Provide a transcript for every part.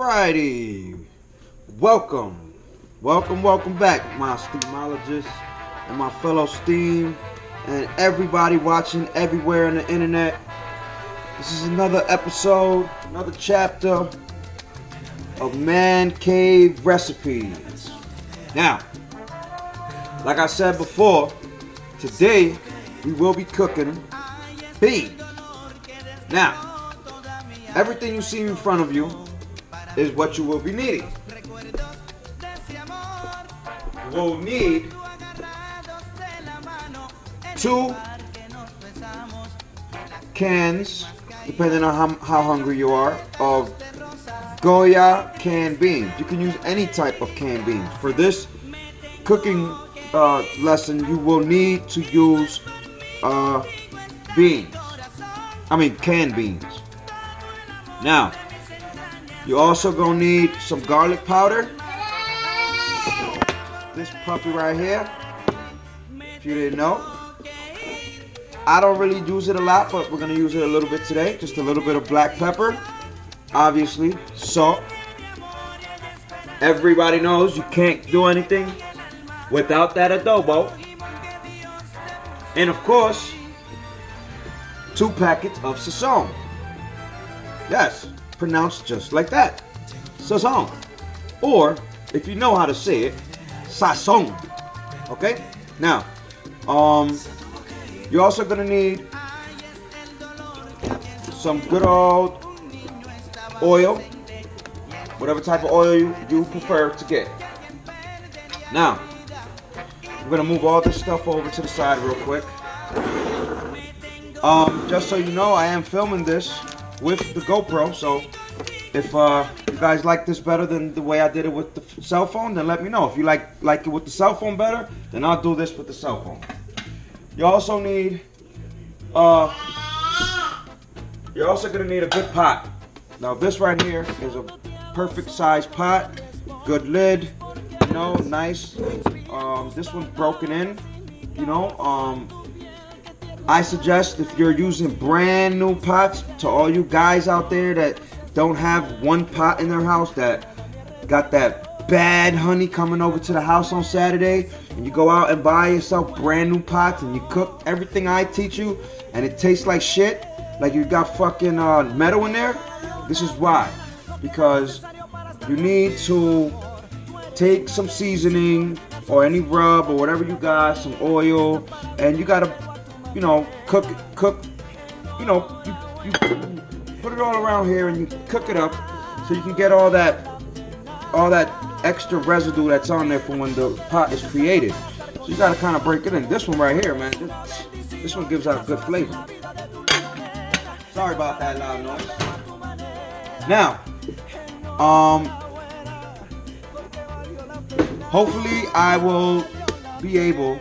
Alrighty, welcome back, my steamologists and my fellow steam and everybody watching everywhere on the internet. This is another episode, another chapter of ManCave Recipes. Now, like I said before, today we will be cooking beans. Now, everything you see in front of you is what you will be needing. You will need 2 cans, depending on how hungry you are, of Goya canned beans. You can use any type of canned beans. For this cooking lesson, you will need to use canned beans. Now, you're also gonna need some garlic powder. This puppy right here, if you didn't know. I don't really use it a lot, but we're gonna use it a little bit today. Just a little bit of black pepper, obviously, salt. Everybody knows you can't do anything without that adobo. And of course, 2 packets of sazon. Yes, pronounced just like that, sazon. Or, if you know how to say it, sazon. Okay? Now, you're also gonna need some good old oil, whatever type of oil you prefer to get. Now, I'm gonna move all this stuff over to the side real quick. Just so you know, I am filming this with the GoPro, so if you guys like this better than the way I did it with the cell phone, then let me know. If you like it with the cell phone better, then I'll do this with the cell phone. You also need you're also gonna need a good pot. Now this right here is a perfect size pot, good lid, you know, nice. This one's broken in, you know. I suggest, if you're using brand new pots, to all you guys out there that don't have one pot in their house, that got that bad honey coming over to the house on Saturday, and you go out and buy yourself brand new pots and you cook everything I teach you and it tastes like shit, like you got fucking metal in there. This is why. Because you need to take some seasoning or any rub or whatever you got, some oil, and you gotta, you know, cook, you know, you put it all around here and you cook it up so you can get all that extra residue that's on there from when the pot is created. So you gotta kind of break it in. This one right here, man, this one gives out good flavor. Sorry about that loud noise. Now, hopefully I will be able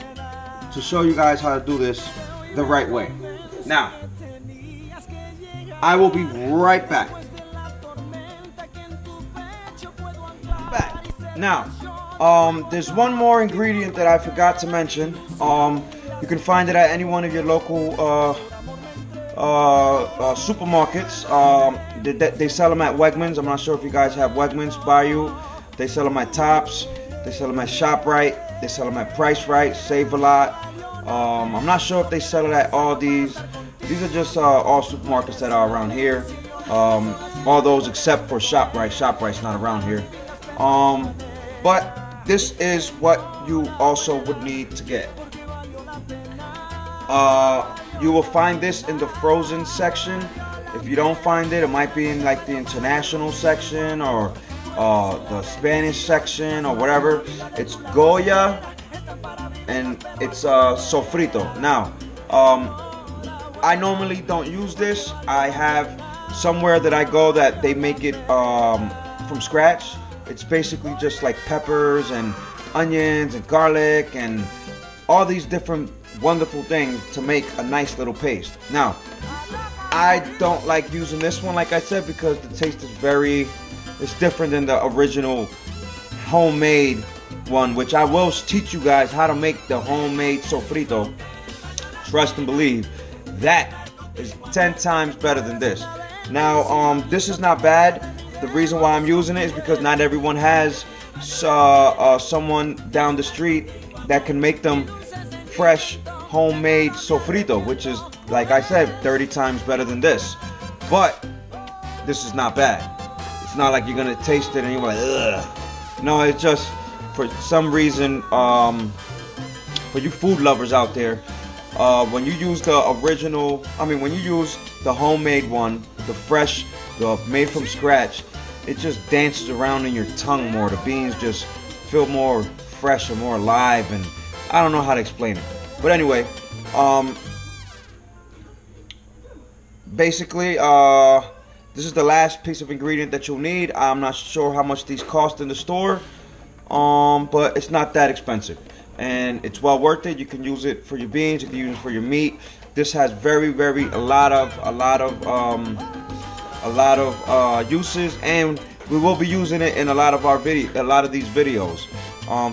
to show you guys how to do this the right way. Now, I will be right back. Now, there's one more ingredient that I forgot to mention. You can find it at any one of your local supermarkets. They sell them at Wegmans. I'm not sure if you guys have Wegmans by you. They sell them at Tops. They sell them at ShopRite. They sell them at Price Right, Save a Lot. I'm not sure if they sell it at Aldi's. These are just all supermarkets that are around here. All those except for ShopRite. ShopRite's not around here. But this is what you also would need to get. You will find this in the frozen section. If you don't find it, it might be in like the international section or the Spanish section or whatever. It's Goya and it's sofrito. Now, I normally don't use this. I have somewhere that I go that they make it from scratch. It's basically just like peppers and onions and garlic and all these different wonderful things to make a nice little paste. Now, I don't like using this one, like I said, because the taste is it's different than the original homemade one, which I will teach you guys how to make the homemade sofrito. Trust and believe, that is 10 times better than this. Now, this is not bad. The reason why I'm using it is because not everyone has someone down the street that can make them fresh homemade sofrito, which is, like I said, 30 times better than this. But this is not bad. It's not like you're gonna taste it and you're like, ugh. No, it's just for some reason, for you food lovers out there, when you use the original, when you use the homemade one, the fresh, the made from scratch, it just dances around in your tongue more. The beans just feel more fresh and more alive, and I don't know how to explain it. But anyway, basically, this is the last piece of ingredient that you'll need. I'm not sure how much these cost in the store, but it's not that expensive, and it's well worth it. You can use it for your beans, you can use it for your meat. This has a lot of uses, and we will be using it in a lot of these videos.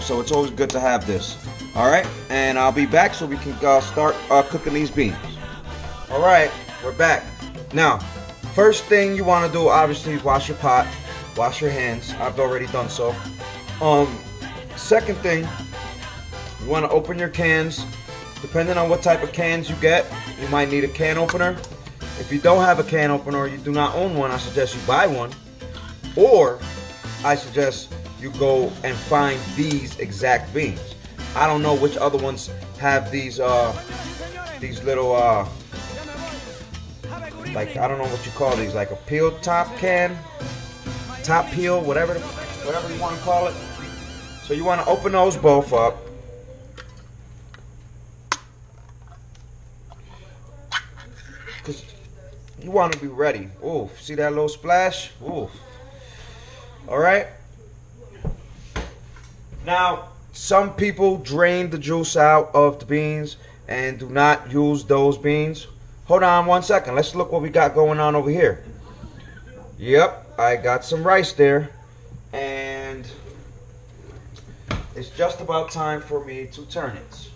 So it's always good to have this. All right, and I'll be back so we can start cooking these beans. All right, we're back. Now, first thing you want to do, obviously, is wash your pot, wash your hands. I've already done so. Second thing, you want to open your cans. Depending on what type of cans you get, you might need a can opener. If you don't have a can opener or you do not own one, I suggest you buy one. Or I suggest you go and find these exact beans. I don't know which other ones have these little like, I don't know what you call these, like a peel top can, top peel, whatever you want to call it. So you want to open those both up. Cause you want to be ready. Ooh, see that little splash? Ooh. All right. Now, some people drain the juice out of the beans and do not use those beans. Hold on one second. Let's look what we got going on over here. Yep, I got some rice there, and it's just about time for me to turn it.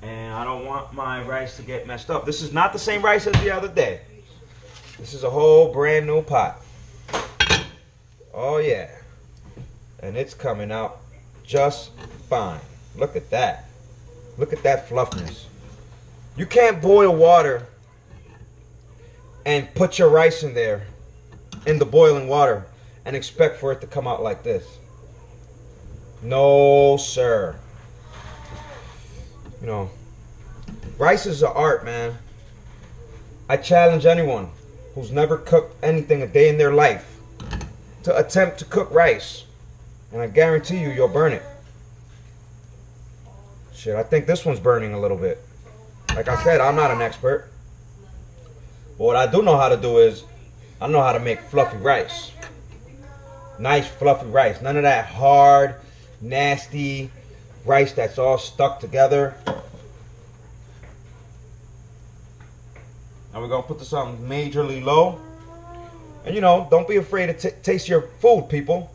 And I don't want my rice to get messed up. This is not the same rice as the other day. This is a whole brand new pot. Oh yeah. And it's coming out just fine. Look at that. Look at that fluffiness. You can't boil water and put your rice in there, in the boiling water, and expect for it to come out like this. No, sir. You know, rice is an art, man. I challenge anyone who's never cooked anything a day in their life to attempt to cook rice, and I guarantee you, you'll burn it. Shit, I think this one's burning a little bit. Like I said, I'm not an expert. But what I do know how to do is, I know how to make fluffy rice. Nice fluffy rice. None of that hard, nasty rice that's all stuck together. Now we're gonna put this on majorly low. And you know, don't be afraid to taste your food, people.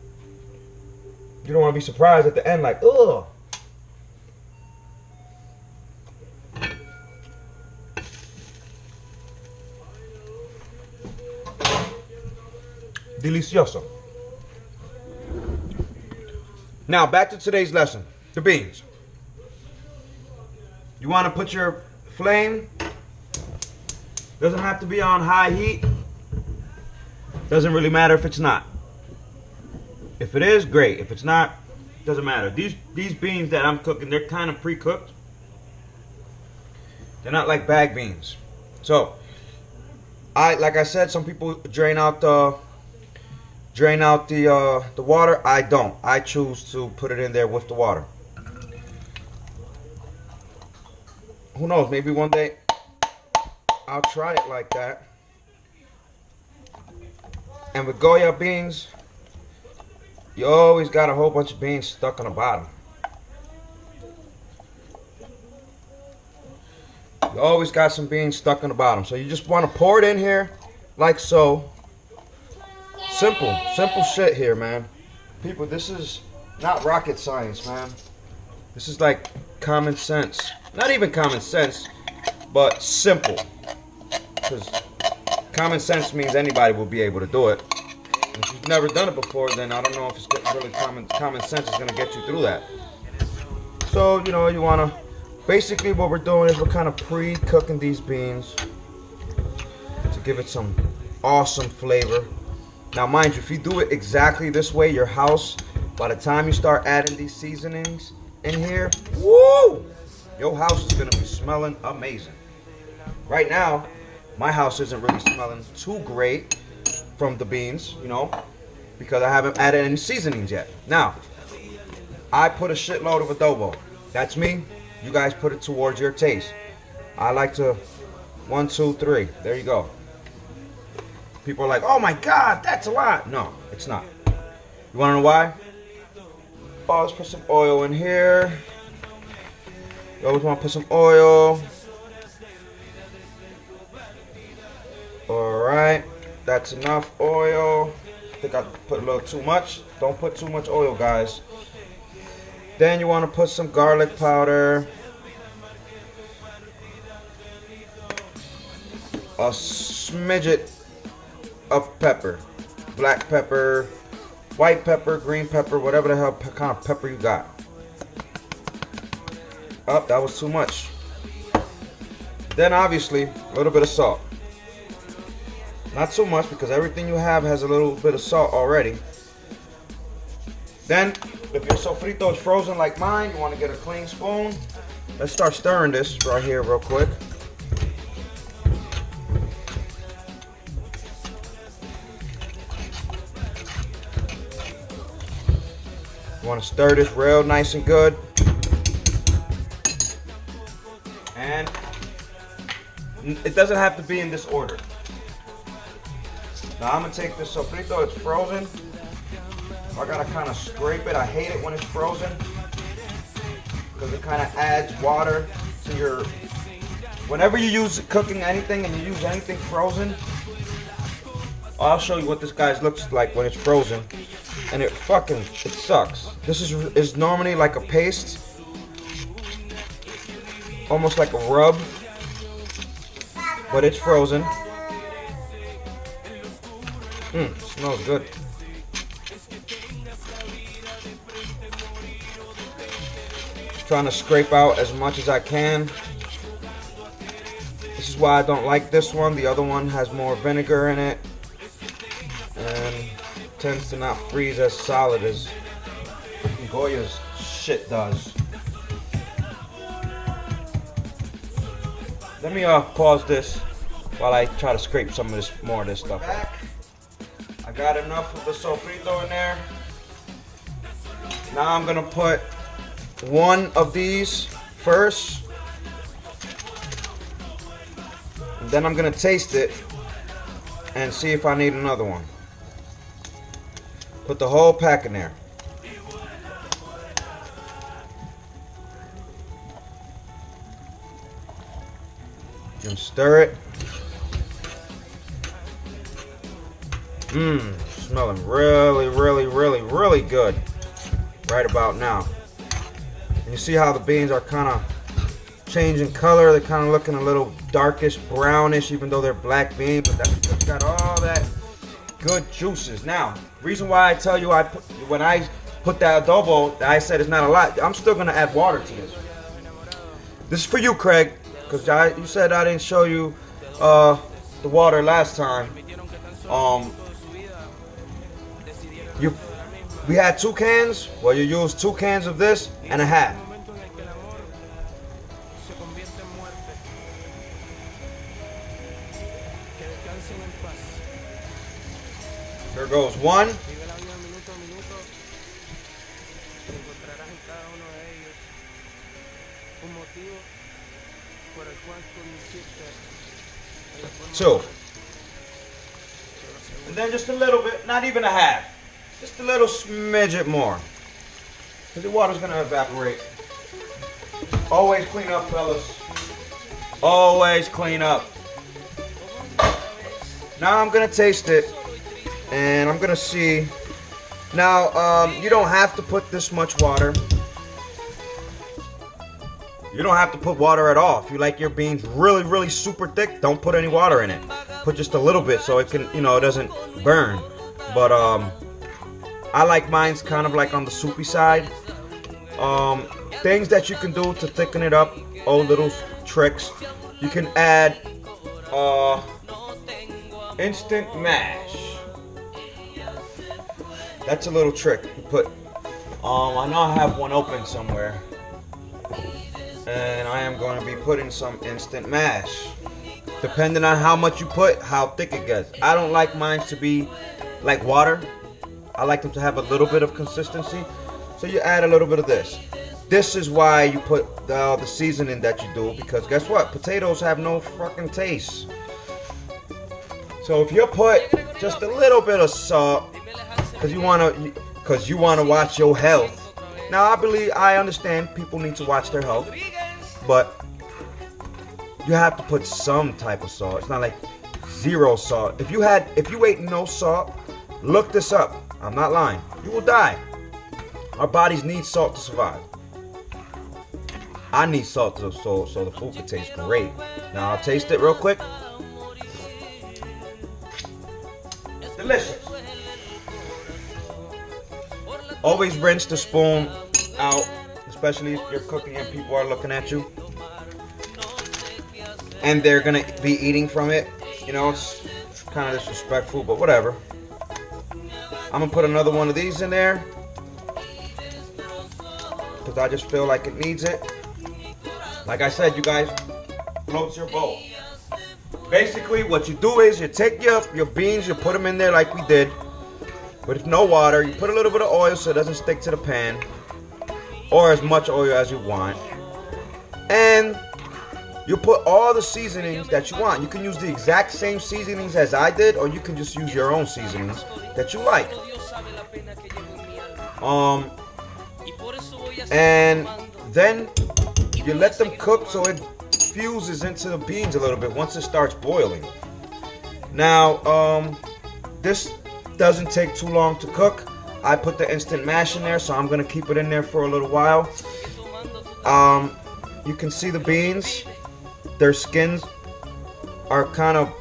You don't want to be surprised at the end like, ugh. Delicioso. Now back to today's lesson, the beans. You want to put your flame, doesn't have to be on high heat. Doesn't really matter if it's not. If it is, great. If it's not, doesn't matter. These beans that I'm cooking, they're kind of pre-cooked. They're not like bag beans. So, like I said, some people drain out the water. I don't. I choose to put it in there with the water. Who knows? Maybe one day I'll try it like that. And with Goya beans, you always got a whole bunch of beans stuck on the bottom. You always got some beans stuck on the bottom. So you just want to pour it in here like so. Simple shit here, man. People, this is not rocket science, man. This is like common sense. Not even common sense, but simple. Because common sense means anybody will be able to do it. If you've never done it before, then I don't know if it's really common sense is gonna get you through that. So, you know, you wanna, basically what we're doing is we're kind of pre-cooking these beans to give it some awesome flavor. Now mind you, if you do it exactly this way, your house, by the time you start adding these seasonings in here, woo! Your house is gonna be smelling amazing. Right now, my house isn't really smelling too great from the beans, you know, because I haven't added any seasonings yet. Now, I put a shitload of adobo. That's me. You guys put it towards your taste. I like to 1, 2, 3. There you go. People are like, oh my God, that's a lot. No, it's not. You wanna know why? Oh, let's put some oil in here. You always wanna put some oil. Alright, that's enough oil. I think I put a little too much. Don't put too much oil, guys. Then you want to put some garlic powder. A smidget of pepper. Black pepper, white pepper, green pepper, whatever the hell kind of pepper you got. Oh, that was too much. Then obviously, a little bit of salt. Not so much because everything you have has a little bit of salt already. Then, if your sofrito is frozen like mine, you want to get a clean spoon. Let's start stirring this right here real quick. You want to stir this real nice and good. And it doesn't have to be in this order. Now I'm gonna take this sofrito, it's frozen. I gotta kind of scrape it. I hate it when it's frozen because it kind of adds water to your, whenever you use cooking anything and you use anything frozen, I'll show you what this guy looks like when it's frozen, and it sucks. This is normally like a paste, almost like a rub, but it's frozen. Smells good. Trying to scrape out as much as I can. This is why I don't like this one. The other one has more vinegar in it and tends to not freeze as solid as Goya's shit does. Let me pause this while I try to scrape some of this, more of this stuff out. I got enough of the sofrito in there. Now I'm gonna put one of these first, and then I'm gonna taste it and see if I need another one. Put the whole pack in there. And stir it. Smelling really good right about now. And you see how the beans are kind of changing color. They're kind of looking a little darkish brownish, even though they're black beans, but that's because it's got all that good juices. Now, reason why I tell you when I put that adobo, that I said it's not a lot, I'm still gonna add water to this. This is for you, Craig, because you said I didn't show you the water last time. We had 2 cans. Well, you used 2 cans of this and a half. There goes 1. Two. And then just a little bit, not even a half. Just a little smidget more. Because the water's going to evaporate. Always clean up, fellas. Always clean up. Now I'm going to taste it. And I'm going to see. Now, you don't have to put this much water. You don't have to put water at all. If you like your beans really super thick, don't put any water in it. put just a little bit so it can, you know, it doesn't burn. But I like mine's kind of like on the soupy side. Things that you can do to thicken it up, little tricks. You can add instant mash. That's a little trick. You put, I know I have one open somewhere, and I am going to be putting some instant mash. Depending on how much you put, how thick it gets. I don't like mine to be like water. I like them to have a little bit of consistency. So you add a little bit of this. This is why you put the seasoning that you do, because guess what? Potatoes have no fucking taste. So if you put just a little bit of salt, because you wanna watch your health. Now I understand people need to watch their health, but you have to put some type of salt. It's not like zero salt. If you ate no salt, look this up. I'm not lying. You will die. Our bodies need salt to survive. I need salt so the food can taste great. Now I'll taste it real quick. Delicious. Always rinse the spoon out, especially if you're cooking and people are looking at you and they're gonna be eating from it. You know, it's kind of disrespectful, but whatever. I'm gonna put another one of these in there because I just feel like it needs it. Like I said, you guys, floats your boat. Basically, what you do is you take your beans, you put them in there like we did, with no water. You put a little bit of oil so it doesn't stick to the pan, or as much oil as you want, and you put all the seasonings that you want. You can use the exact same seasonings as I did, or you can just use your own seasonings that you like. And then you let them cook so it fuses into the beans a little bit once it starts boiling. Now, this doesn't take too long to cook. I put the instant mash in there, so I'm gonna keep it in there for a little while. You can see the beans. Their skins are kind of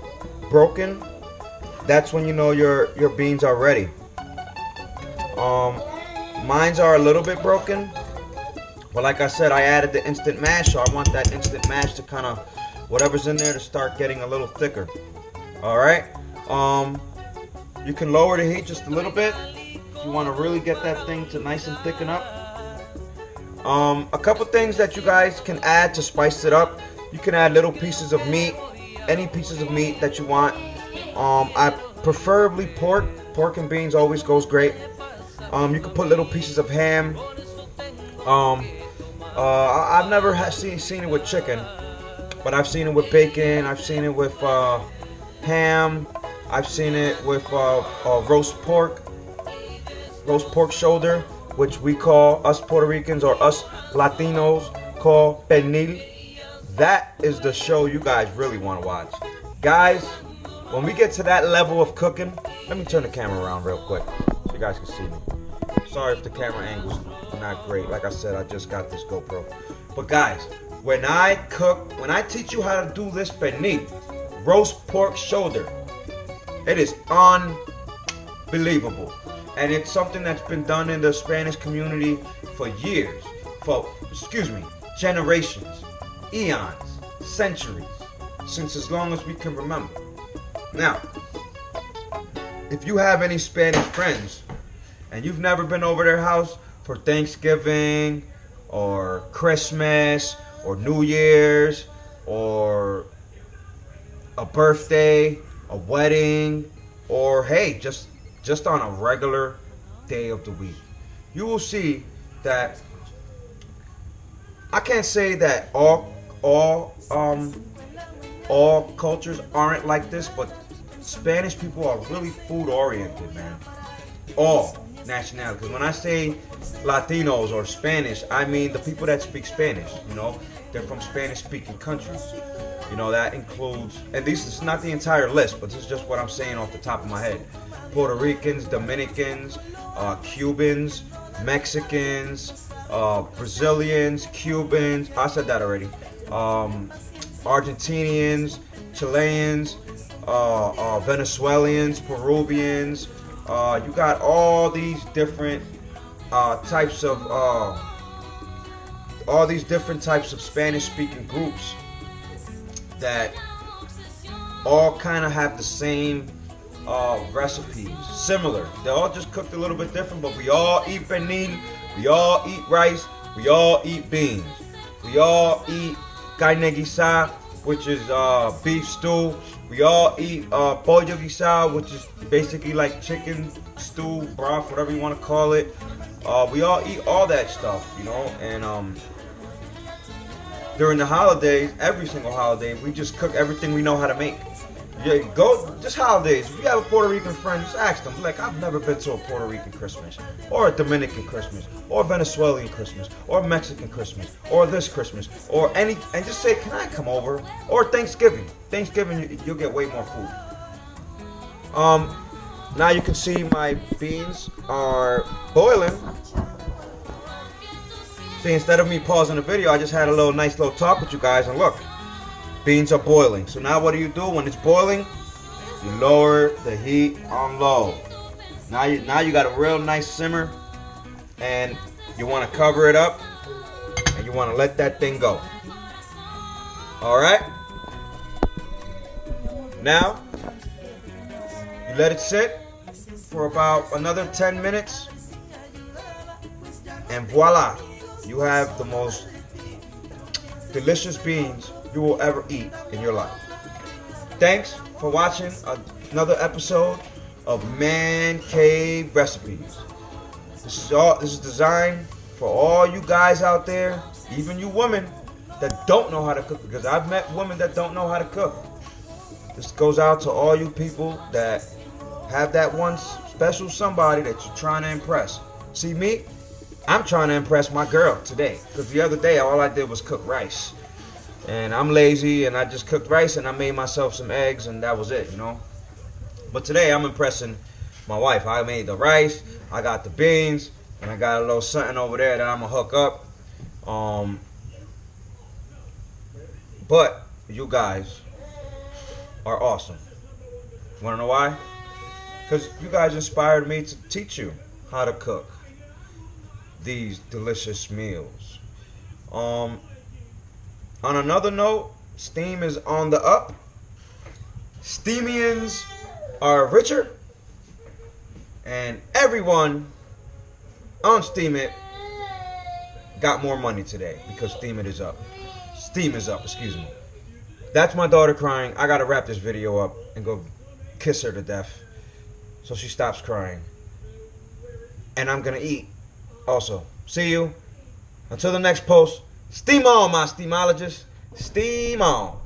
broken. That's when you know your beans are ready. Mine's are a little bit broken, but like I said, I added the instant mash, so I want that instant mash to kind of, whatever's in there, to start getting a little thicker. Alright, you can lower the heat just a little bit if you want to really get that thing to nice and thicken up. A couple things that you guys can add to spice it up. You can add little pieces of meat, any pieces of meat that you want. I preferably pork. Pork and beans always goes great. You can put little pieces of ham. I've never seen it with chicken, but I've seen it with bacon. I've seen it with ham. I've seen it with roast pork shoulder, which we call, us Puerto Ricans or us Latinos call pernil. That is the show you guys really want to watch. Guys, when we get to that level of cooking, let me turn the camera around real quick so you guys can see me. Sorry if the camera angle's not great. Like I said, I just got this GoPro. But guys, when I teach you how to do this pernil, roast pork shoulder, it is unbelievable. And it's something that's been done in the Spanish community for years, generations, eons, centuries, since as long as we can remember. Now, if you have any Spanish friends and you've never been over their house for Thanksgiving or Christmas or New Year's or a birthday, a wedding, or hey, just on a regular day of the week, you will see that I can't say that all cultures aren't like this, but Spanish people are really food oriented, man. All nationalities. Because when I say Latinos or Spanish, I mean the people that speak Spanish. You know, they're from Spanish-speaking countries. You know, that includes, and this is not the entire list, but this is just what I'm saying off the top of my head. Puerto Ricans, Dominicans, Cubans, Mexicans, Brazilians, Cubans, I said that already, Argentinians, Chileans, Venezuelans, Peruvians. You got all these different types of Spanish-speaking groups that all kind of have the same recipes, similar. They're all just cooked a little bit different, but we all eat pernil, we all eat rice, we all eat beans, we all eat carne guisada, which is beef stew. We all eat pollo guisado, which is basically like chicken stew, broth, whatever you want to call it. We all eat all that stuff, you know, and during the holidays, every single holiday, we just cook everything we know how to make. Yeah, go just holidays. If you have a Puerto Rican friend, just ask them. Like, I've never been to a Puerto Rican Christmas, or a Dominican Christmas, or a Venezuelan Christmas, or a Mexican Christmas, or this Christmas, or any, and just say, can I come over? Or Thanksgiving. Thanksgiving, you'll get way more food. Now you can see my beans are boiling. See, instead of me pausing the video, I just had a nice little talk with you guys, and look. Beans are boiling. So now what do? When it's boiling, you lower the heat on low. Now you got a real nice simmer, and you want to cover it up, and you want to let that thing go. Alright? Now, you let it sit for about another 10 minutes, and voila, you have the most delicious beans you will ever eat in your life. Thanks for watching another episode of ManCave Recipes. This is designed for all you guys out there, even you women that don't know how to cook, because I've met women that don't know how to cook. This goes out to all you people that have that one special somebody that you're trying to impress. See me? I'm trying to impress my girl today, because the other day all I did was cook rice. And I'm lazy, and I just cooked rice, and I made myself some eggs, and that was it, you know. But today I'm impressing my wife. I made the rice, I got the beans, and I got a little something over there that I'm gonna hook up. But you guys are awesome. Wanna know why? Because you guys inspired me to teach you how to cook these delicious meals. On another note, Steam is on the up. Steemians are richer. And everyone on Steemit got more money today because Steemit is up. Steam is up, excuse me. That's my daughter crying. I gotta wrap this video up and go kiss her to death so she stops crying. And I'm gonna eat also. See you. Until the next post. Steam on, my steamologists. Steam on.